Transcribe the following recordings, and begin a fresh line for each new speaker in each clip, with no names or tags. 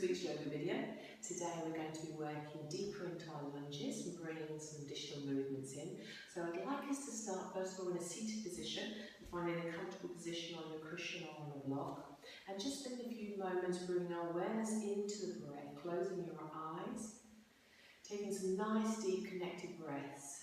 week's yoga video. Today we're going to be working deeper into our lunges and bringing some additional movements in. So I'd like us to start first of all in a seated position, finding a comfortable position on your cushion or on a block, and just spend a few moments bringing our awareness into the breath, closing your eyes, taking some nice deep connected breaths.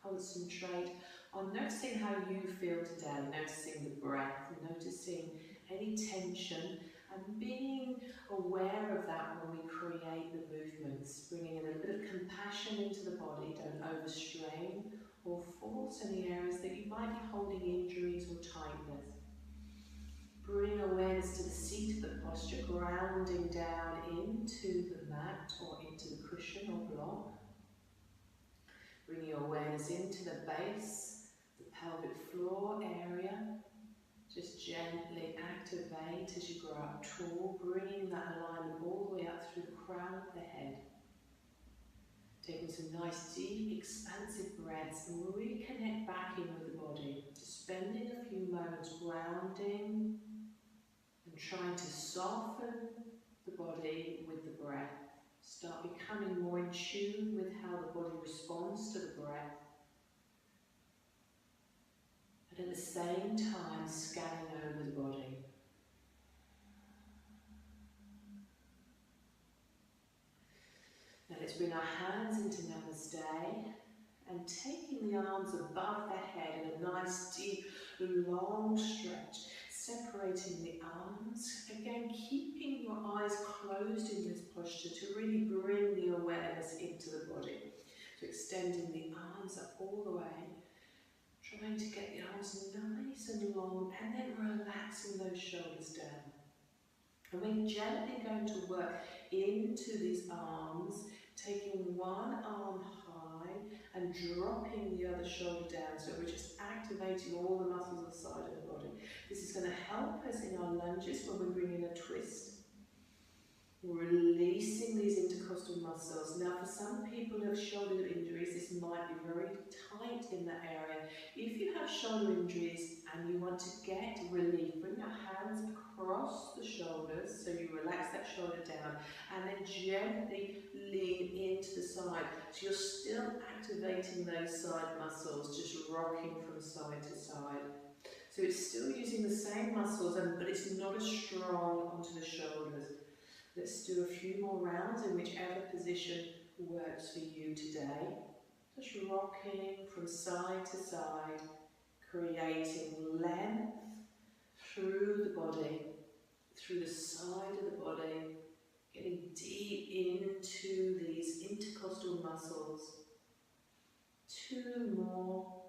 Concentrate on noticing how you feel today, noticing the breath, noticing any tension, and being aware of that when we create the movements, bringing in a bit of compassion into the body. Don't overstrain or force any areas that you might be holding injuries or tightness. Bring awareness to the seat of the posture, grounding down into the mat or into the cushion or block. Bring your awareness into the base, the pelvic floor area. Just gently activate as you grow up tall, bringing that alignment all the way up through the crown of the head. Taking some nice, deep, expansive breaths and reconnect back in with the body. Just spending a few moments grounding and trying to soften the body with the breath. Start becoming more in tune with how the body responds to the breath. And at the same time, scanning over the body. Now let's bring our hands into Namaste and taking the arms above the head in a nice, deep, long stretch. Separating the arms, again keeping your eyes closed in this posture to really bring the awareness into the body. So extending the arms up all the way, trying to get the arms nice and long, and then relaxing those shoulders down. And we're gently going to work into these arms, taking one arm high and dropping the other shoulder down. So we're just activating all the muscles on the side of the body. This is going to help us in our lunges when we bring in a twist. Releasing these intercostal muscles. Now for some people who have shoulder injuries, this might be very tight in that area. If you have shoulder injuries and you want to get relief, bring your hands across the shoulders so you relax that shoulder down, and then gently lean into the side. So you're still activating those side muscles, just rocking from side to side. So it's still using the same muscles, but it's not as strong onto the shoulders. Let's do a few more rounds in whichever position works for you today. Just rocking from side to side, creating length through the body, through the side of the body, getting deep into these intercostal muscles. 2 more.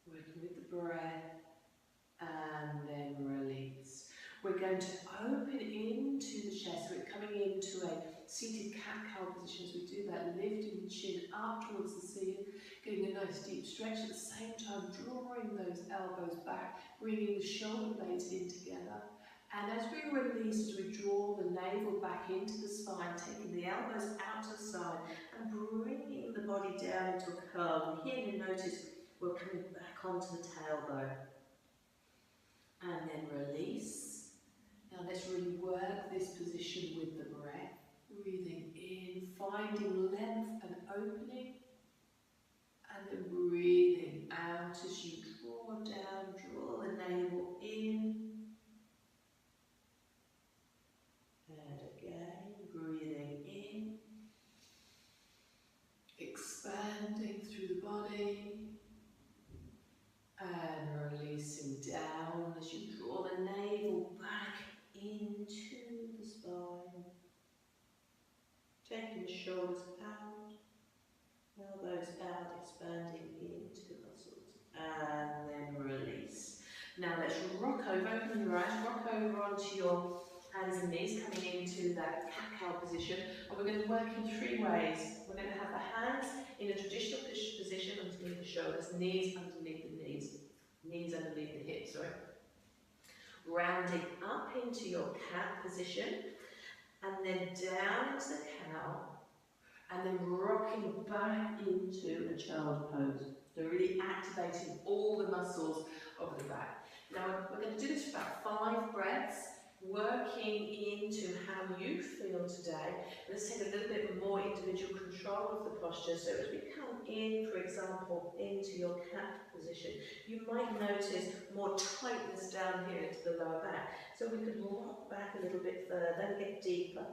Working with the breath, and then release. We're going to open into the chest. We're coming into a seated cat-cow position. As we do that, lifting the chin up towards the ceiling, getting a nice deep stretch. At the same time, drawing those elbows back, bringing the shoulder blades in together. And as we release, as we draw the navel back into the spine, taking the elbows out to the side and bringing the body down into a curl. And here you notice we're coming back onto the tailbone. And then release. Now let's really work this position with the breath. Breathing in, finding length and opening. And then breathing out as you draw down, draw the navel in. And again, breathing in. Expanding through the body. And releasing down as you draw the navel back into the spine. Taking the shoulders out, elbows out, expanding into the muscles. And then release. Now let's rock over, open your eyes, rock over onto your hands and knees, coming into that cat-cow position. And we're going to work in 3 ways. We're going to have the hands in a traditional position underneath the shoulders, knees underneath the knees. Knees underneath the hips, sorry. Rounding up into your cat position, and then down into the cow, and then rocking back into a child pose. So really activating all the muscles of the back. Now we're going to do this for about 5 breaths, working into how you feel today. Let's take a little bit more individual control of the posture. So as we come in, for example, into your cat position, you might notice more tightness down here into the lower back. So we could rock back a little bit further and get deeper.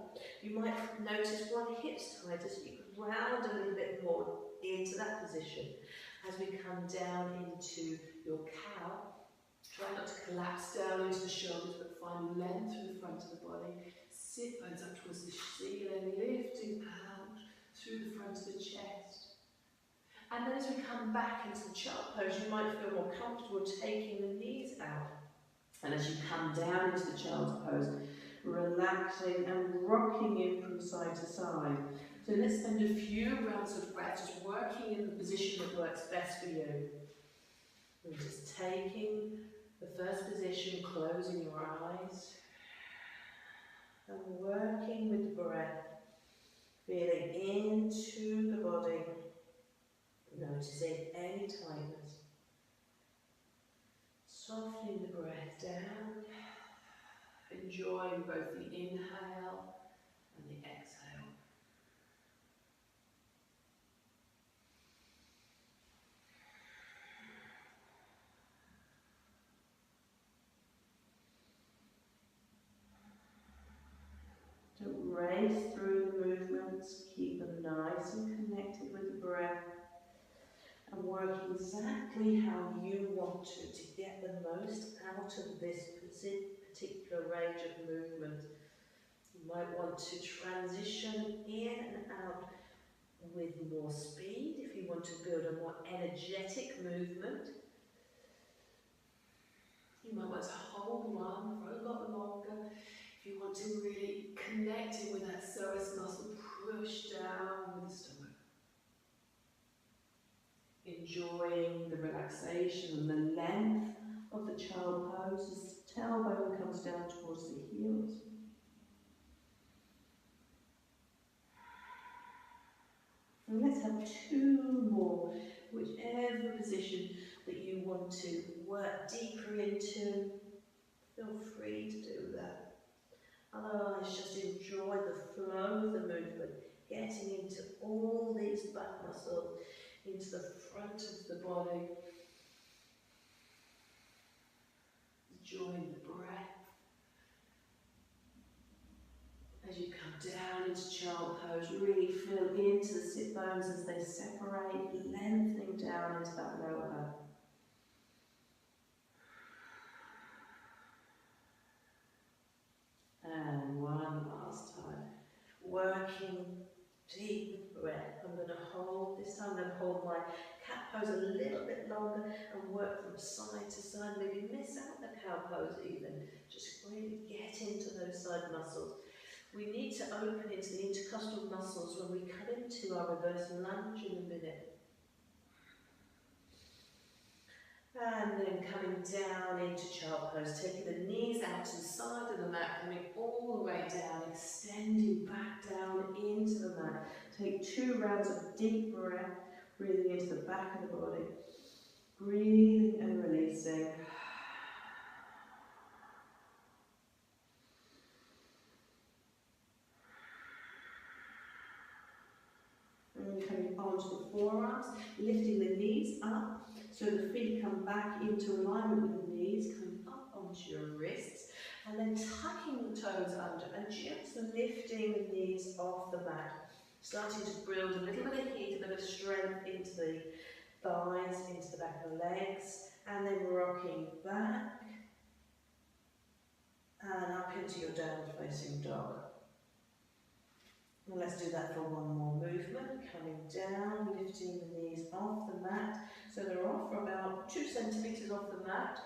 You might notice one hip's tighter, so you could round a little bit more into that position. As we come down into your cow, try not to collapse down into the shoulders, but find length through the front of the body. Sit bones up towards the ceiling, lifting out through the front of the chest. And then as we come back into the child pose, you might feel more comfortable taking the knees out. And as you come down into the child's pose, relaxing and rocking in from side to side. So let's spend a few rounds of breath just working in the position that works best for you. And just taking the first position, closing your eyes and working with the breath, feeling into the body, noticing any tightness, softening the breath down, enjoying both the inhale and the exhale. Don't race through the movements, keep them nice and connected with the breath and work exactly how you want to get the most out of this particular range of movement. You might want to transition in and out with more speed if you want to build a more energetic movement. You might want to hold one for a lot longer. If you want to really connect in with that psoas muscle, push down with the stomach. Enjoying the relaxation and the length of the child pose as the tailbone comes down towards the heels. And let's have 2 more, whichever position that you want to work deeper into, feel free to do that. Otherwise, just enjoy the flow of the movement, getting into all these back muscles, into the front of the body. Enjoying the breath. As you come down into child pose, really feel into the sit bones as they separate, lengthening down into that lower back. And one last time. Working deep breath. I'm going to hold, this time I'm going to hold my cat pose a little bit longer and work from side to side. Maybe miss out the cow pose even. Just really get into those side muscles. We need to open into the intercostal muscles when we come into our reverse lunge in a minute. And then coming down into child pose, taking the knees out to the side of the mat, coming all the way down, extending back down into the mat. Take 2 rounds of deep breath, breathing into the back of the body. Breathing and releasing. And coming onto the forearms, lifting the knees up so the feet come back into alignment with the knees, coming up onto your wrists, and then tucking the toes under and just lifting the knees off the mat. Starting to build a little bit of heat, a bit of strength into the thighs, into the back of the legs, and then rocking back and up into your downward facing dog. And let's do that for one more movement, coming down, lifting the knees off the mat, so they're off for about 2 centimetres off the mat.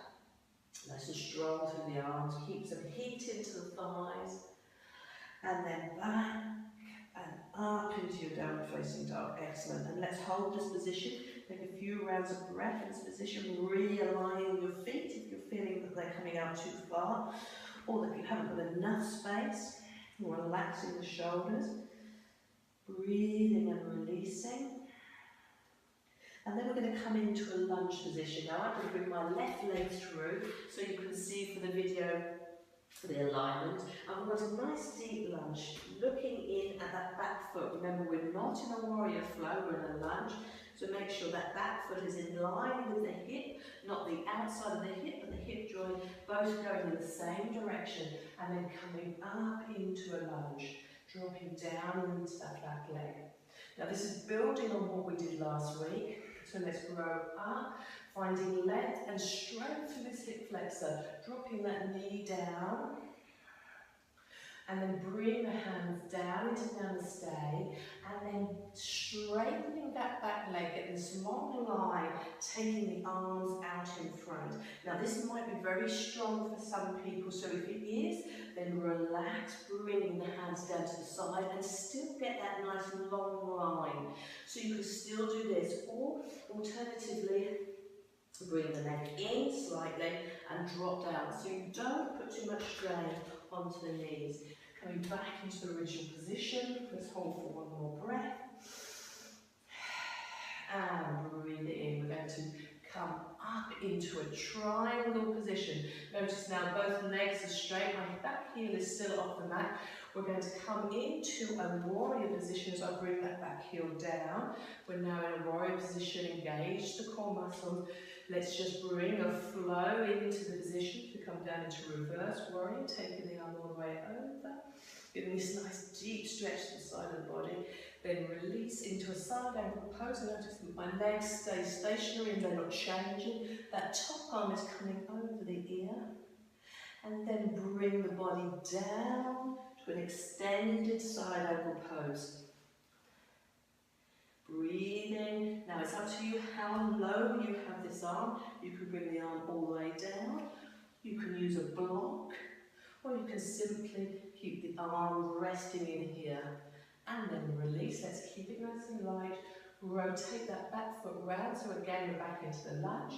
Nice and strong through the arms, keep some heat into the thighs, and then back and up into your downward facing dog. Excellent. And let's hold this position, take a few rounds of breath in this position, realigning your feet if you're feeling that they're coming out too far, or that you haven't got enough space. Relaxing the shoulders. Breathing and releasing. And then we're going to come into a lunge position. Now I'm going to bring my left leg through so you can see for the video the alignment. And we've got a nice deep lunge, looking in at that back foot. Remember, we're not in a warrior flow, we're in a lunge. So make sure that back foot is in line with the hip, not the outside of the hip, but the hip joint, both going in the same direction. And then coming up into a lunge, dropping down into that back leg. Now this is building on what we did last week. So let's grow up, finding length and strength through this hip flexor, dropping that knee down, and then bring the hands down into namaste, and then straightening that back leg, get this long line, taking the arms out in front. Now this might be very strong for some people, so if it is, then relax, bringing the hands down to the side and still get that nice long line. So you can still do this, or alternatively, bring the neck in slightly and drop down. So you don't put too much strain onto the knees. Coming back into the original position. Let's hold for one more breath. And breathe it in. We're going to come up into a triangle position. Notice now both legs are straight. My back heel is still off the mat. We're going to come into a warrior position as I bring that back heel down. We're now in a warrior position. Engage the core muscles. Let's just bring a flow into the position to come down into reverse warrior, taking the arm all the way over, giving this nice deep stretch to the side of the body, then release into a side angle pose. Notice that my legs stay stationary and they're not changing. That top arm is coming over the ear, and then bring the body down to an extended side angle pose. Breathing. Now it's up to you how low you have this arm. You can bring the arm all the way down. You can use a block, or you can simply keep the arm resting in here. And then release. Let's keep it nice and light. Rotate that back foot round. So again, we're back into the lunge.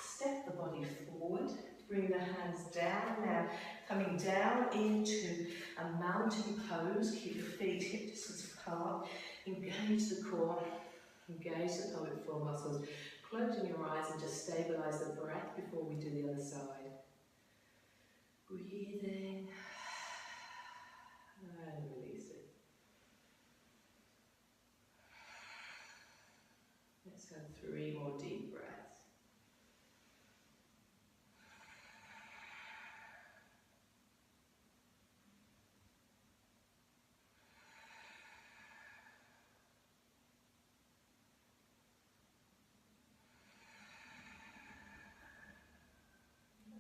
Step the body forward. Bring the hands down now. Coming down into a mountain pose. Keep your feet hip distance apart. Engage the core. Engage the pelvic floor muscles. Closing your eyes and just stabilize the breath before we do the other side. Breathing. And releasing. Let's have 3 more deep breaths.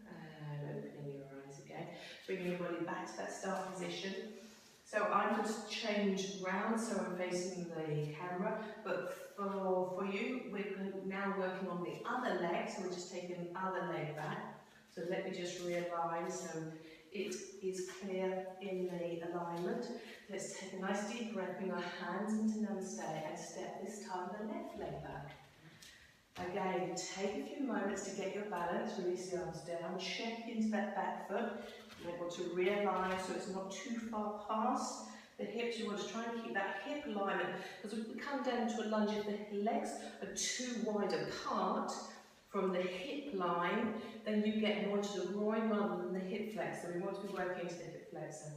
And opening your eyes again. Bringing your body back to that start position. So I'm going to change round so I'm facing the camera, but for you, we're now working on the other leg, so we're just taking the other leg back. So let me just realign so it is clear in the alignment. Let's take a nice deep breath, bring our hands into namaste and step this time the left leg back. Again, take a few moments to get your balance, release the arms down, check into that back foot. You want to realign so it's not too far past the hips. You want to try and keep that hip alignment, because if we come down to a lunge, if the legs are too wide apart from the hip line, then you get more to the groin rather than the hip flexor. We want to be working into the hip flexor.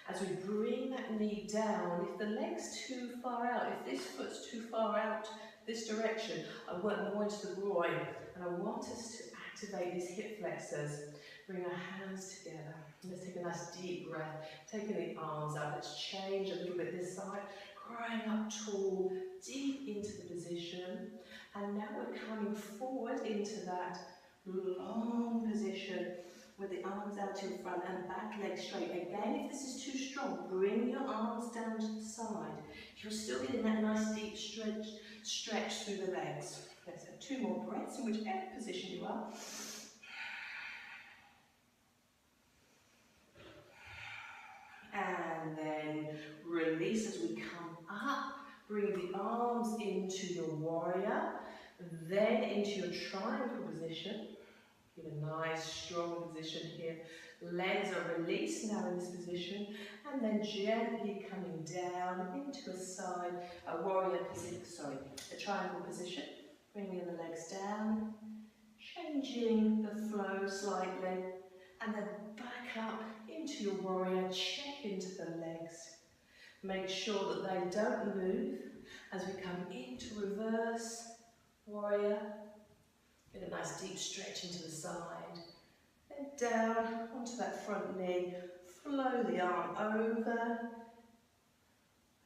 As we bring that knee down, if the leg's too far out, if this foot's too far out this direction, I work more into the groin, and I want us to activate these hip flexors. Bring our hands together. Let's take a nice deep breath, taking the arms out. Let's change a little bit this side, growing up tall, deep into the position. And now we're coming forward into that long position with the arms out in front and back leg straight. Again, if this is too strong, bring your arms down to the side. You're still getting that nice deep stretch through the legs. Let's have 2 more breaths in whichever position you are. And then release as we come up. Bring the arms into your warrior, then into your triangle position. Give a nice strong position here. Legs are released now in this position, and then gently coming down into a side, a warrior position, a triangle position. Bringing the legs down, changing the flow slightly, and then back up into your warrior, check into the legs. Make sure that they don't move as we come into reverse warrior. Get a nice deep stretch into the side. Then down onto that front knee, flow the arm over,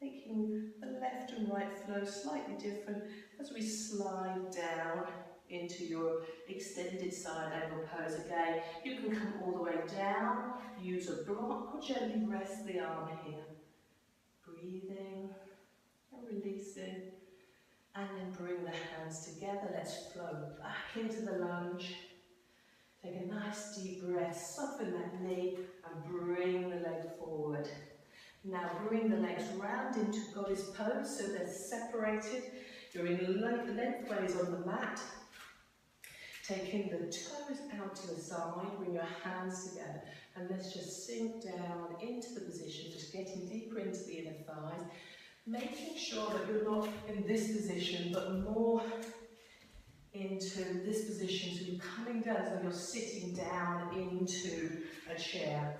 making the left and right flow slightly different as we slide down into your extended side angle pose. Again, you can come all the way down, use a block, or gently rest the arm here. Breathing and releasing, and then bring the hands together. Let's flow back into the lunge. Take a nice deep breath, soften that knee and bring the leg forward. Now bring the legs round into goddess pose so they're separated. You're in lengthways on the mat. Taking the toes out to the side, bring your hands together and let's just sink down into the position, just getting deeper into the inner thighs, making sure that you're not in this position but more into this position, so you're coming down as though you're sitting down into a chair.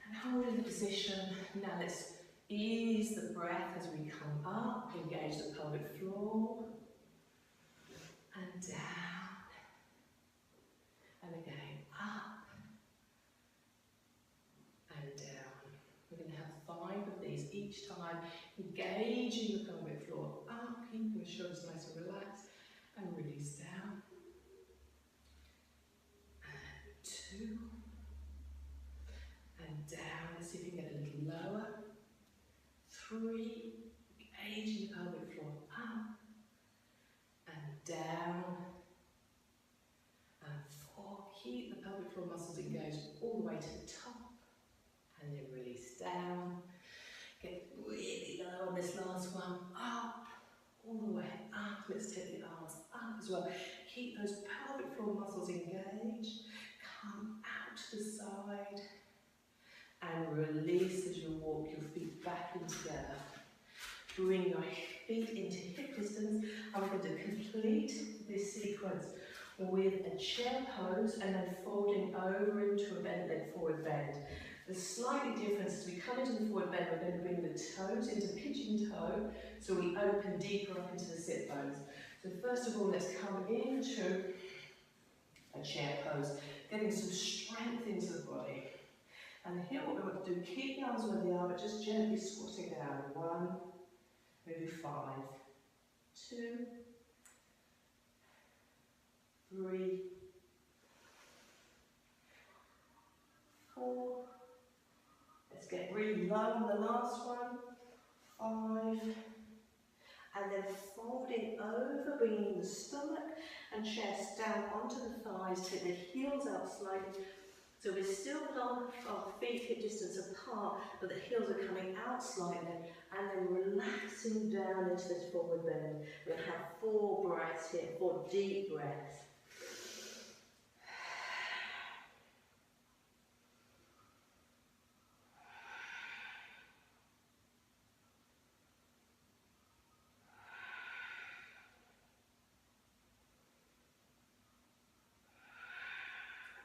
And holding the position, now let's ease the breath as we come up, engage the pelvic floor, and down, and again, up, and down. We're going to have 5 of these each time, engaging the pelvic floor up, keeping the shoulders nice and relaxed, and release down. And 2, and down. Let's see if you can get a little lower. 3, engaging the pelvic floor up, and down. And 4, keep the pelvic floor muscles engaged all the way to the top, and then release down. Get really low on this last one, up, all the way up. Let's take the arms up as well. Keep those pelvic floor muscles engaged. Come out to the side and release as you walk your feet back in together. Bring your feet into hip distance, and we're going to complete this sequence with a chair pose and then folding over into a bent leg forward bend. The slightly difference as we come into the forward bend, we're going to bring the toes into pigeon toe, so we open deeper up into the sit bones. So first of all, let's come into a chair pose, getting some strength into the body. And here what we want to do, keep the arms where they are, but just gently squatting down. 1, maybe 5, 2, 3, 4. Let's get really low on the last one. 5. And then folding over, bringing the stomach and chest down onto the thighs, take the heels out slightly. So we're still on our feet hip distance apart, but the heels are coming out slightly, and then relaxing down into this forward bend. We'll have 4 breaths here, 4 deep breaths.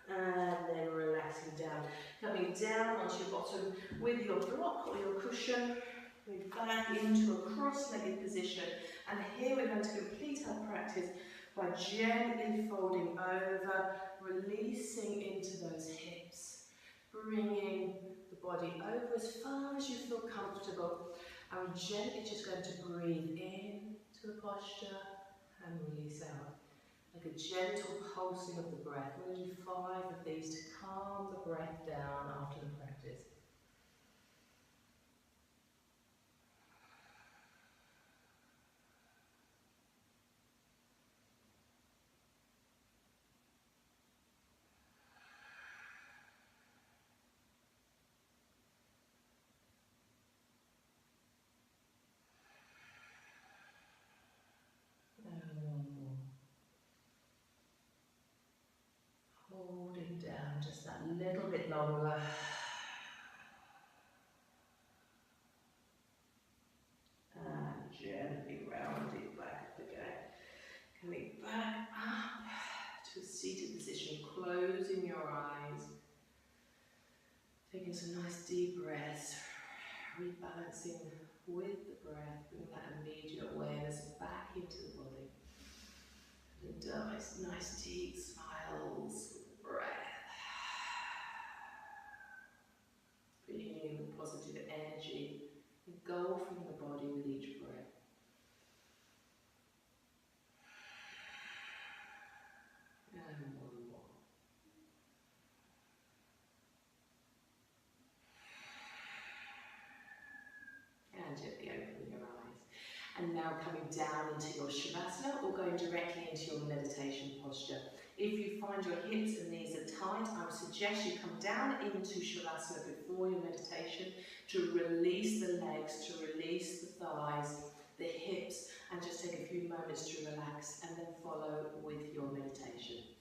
And then relaxing down. Coming down onto your bottom with your block or your cushion. We're back into a cross-legged position. And here we're going to complete our practice by gently folding over, releasing into those hips. Bringing the body over as far as you feel comfortable. And we're gently just going to breathe in to the posture and release out. Like a gentle pulsing of the breath. We're going to do 5 of these to calm the breath down after the practice. Holding down just that little bit longer. closing your eyes, taking some nice deep breaths, rebalancing with the breath, bringing that immediate awareness back into the body. And nice deep smiles with the breath. Feeling the positive energy engulfing the body with each breath. And one more. And gently opening your eyes. And now coming down into your Shavasana or going directly into your meditation posture. If you find your hips and knees are tight, I would suggest you come down into Shavasana before your meditation to release the legs, to release the thighs, the hips, and just take a few moments to relax and then follow with your meditation.